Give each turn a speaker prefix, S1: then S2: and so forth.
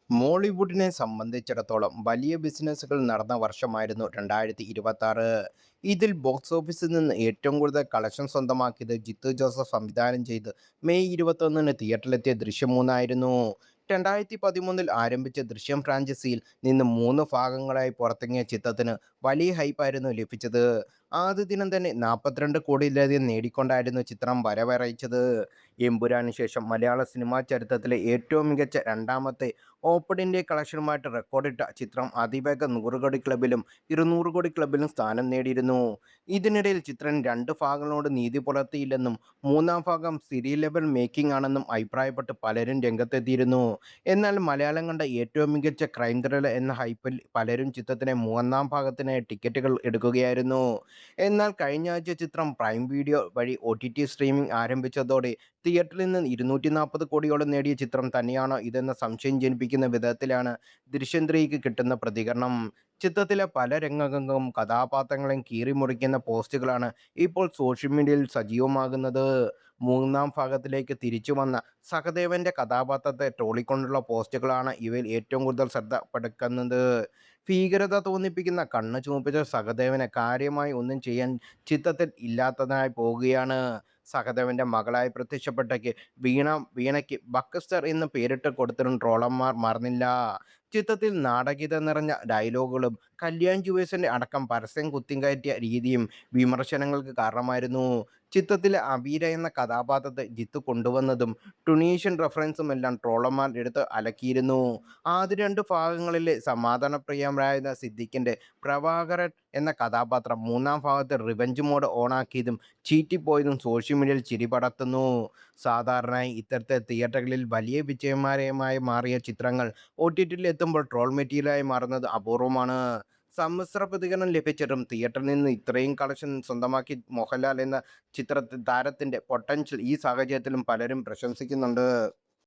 S1: മോളിവുഡിനെ സംബന്ധിച്ചിടത്തോളം വലിയ ബിസിനസ്സുകൾ നടന്ന വർഷമായിരുന്നു 2026. ഇതിൽ ബോക്സ് ഓഫീസിൽ നിന്ന് ഏറ്റവും കൂടുതൽ കളക്ഷൻ സ്വന്തമാക്കിയത് ജിത്തു ജോസഫ് സംവിധാനം ചെയ്ത് മെയ് 21-ന് തിയേറ്ററിലെത്തിയ ദൃശ്യം 3 ആയിരുന്നു. 2013-ൽ ആരംഭിച്ച ദൃശ്യം ഫ്രാഞ്ചൈസിയിൽ നിന്ന് 3 ഭാഗങ്ങളായി പുറത്തിറങ്ങിയ ചിത്രത്തിന് വലിയ ഹൈപ്പായിരുന്നു ലഭിച്ചത്. ആദ്യ ദിനം തന്നെ 42 കോടിയിലധികം നേടിക്കൊണ്ടായിരുന്നു ചിത്രം വരവറിയിച്ചത്. എമ്പുരാന് ശേഷം മലയാള സിനിമാ ചരിത്രത്തിലെ ഏറ്റവും മികച്ച രണ്ടാമത്തെ ഓപ്പൺ ഇന്ത്യ കളക്ഷനുമായിട്ട് റെക്കോർഡിട്ട ചിത്രം അതിവേഗ 100 കോടി ക്ലബിലും 200 കോടി ക്ലബിലും സ്ഥാനം നേടിയിരുന്നു. ഇതിനിടയിൽ ചിത്രം 2 ഭാഗങ്ങളോട് നീതി പുലർത്തിയില്ലെന്നും മൂന്നാം ഭാഗം സീരിയൽ ലെവൽ മേക്കിംഗ് ആണെന്നും അഭിപ്രായപ്പെട്ട് പലരും രംഗത്തെത്തിയിരുന്നു. എന്നാൽ മലയാളം കണ്ട ഏറ്റവും മികച്ച ക്രൈം ത്രില്ലർ എന്ന ഹൈപ്പിൽ പലരും ചിത്രത്തിന്റെ മൂന്നാം ഭാഗത്തിനായി ടിക്കറ്റുകൾ എടുക്കുകയായിരുന്നു. എന്നാൽ കഴിഞ്ഞ ആഴ്ച ചിത്രം പ്രൈം വീഡിയോ വഴി OTT സ്ട്രീമിംഗ് ആരംഭിച്ചതോടെ തിയേറ്ററിൽ നിന്ന് 240 കോടിയോളം നേടിയ ചിത്രം തന്നെയാണോ ഇതെന്ന സംശയം ജനിപ്പിക്കുന്ന വിധത്തിലാണ് ദൃശ്യം 3ക്ക് കിട്ടുന്ന പ്രതികരണം. ചിത്രത്തിലെ പല രംഗങ്ങളും കഥാപാത്രങ്ങളെയും കീറിമുറിക്കുന്ന പോസ്റ്റുകളാണ് ഇപ്പോൾ സോഷ്യൽ മീഡിയയിൽ സജീവമാകുന്നത്. മൂന്നാം ഭാഗത്തിലേക്ക് തിരിച്ചു വന്ന സഹദേവന്റെ കഥാപാത്രത്തെ ട്രോളിക്കൊണ്ടുള്ള പോസ്റ്റുകളാണ് ഇവയിൽ ഏറ്റവും കൂടുതൽ ശ്രദ്ധ പടുക്കുന്നത്. ഭീകരത തോന്നിപ്പിക്കുന്ന കണ്ണ് ചുവപ്പിച്ച സഹദേവനെ കാര്യമായി ഒന്നും ചെയ്യാൻ ചിത്രത്തിൽ ഇല്ലാത്തതായി പോവുകയാണ്. സഹദേവന്റെ മകളായി പ്രത്യക്ഷപ്പെട്ടയ്ക്ക് വീണയ്ക്ക് ബക്കസ്റ്റർ എന്ന് പേരിട്ട് കൊടുത്തിട്ടും ട്രോളന്മാർ മറന്നില്ല. ചിത്രത്തിൽ നാടകീയത നിറഞ്ഞ ഡയലോഗുകളും കല്യാൺ ജുവേഴ്സിന്റെ അടക്കം പരസ്യം കുത്തിക്കയറ്റിയ രീതിയും വിമർശനങ്ങൾക്ക് കാരണമായിരുന്നു. ചിത്രത്തിലെ അബീര എന്ന കഥാപാത്രത്തെ ജിത്തു കൊണ്ടുവന്നതും ടുണീഷ്യൻ റഫറൻസുമെല്ലാം ട്രോളന്മാർ എടുത്ത് അലക്കിയിരുന്നു. ആദ്യ 2 ഭാഗങ്ങളിലെ സമാധാനപ്രിയരായ സിദ്ദിഖിന്റെ പ്രഭാകരൻ എന്ന കഥാപാത്രം മൂന്നാം ഭാഗത്ത് റിവെഞ്ച് മോഡ് ഓണാക്കിയതും ചീറ്റിപ്പോയതും സോഷ്യൽ മീഡിയയിൽ ചിരി പടർത്തുന്നു. സാധാരണയായി ഇത്തരത്തിൽ തിയേറ്ററുകളിൽ വലിയ വിജയമായി മാറിയ ചിത്രങ്ങൾ OTTയിൽ എത്തുമ്പോൾ ട്രോൾ മെറ്റീരിയലായി മാറുന്നത് അപൂർവമാണ്. സമ്മിശ്ര പ്രതികരണം ലഭിച്ചിട്ടും തിയേറ്ററിൽ നിന്ന് ഇത്രയും കളക്ഷൻ സ്വന്തമാക്കി മോഹൻലാൽ എന്ന താരത്തിന്റെ പൊട്ടൻഷ്യൽ ഈ സാഹചര്യത്തിലും പലരും പ്രശംസിക്കുന്നുണ്ട്.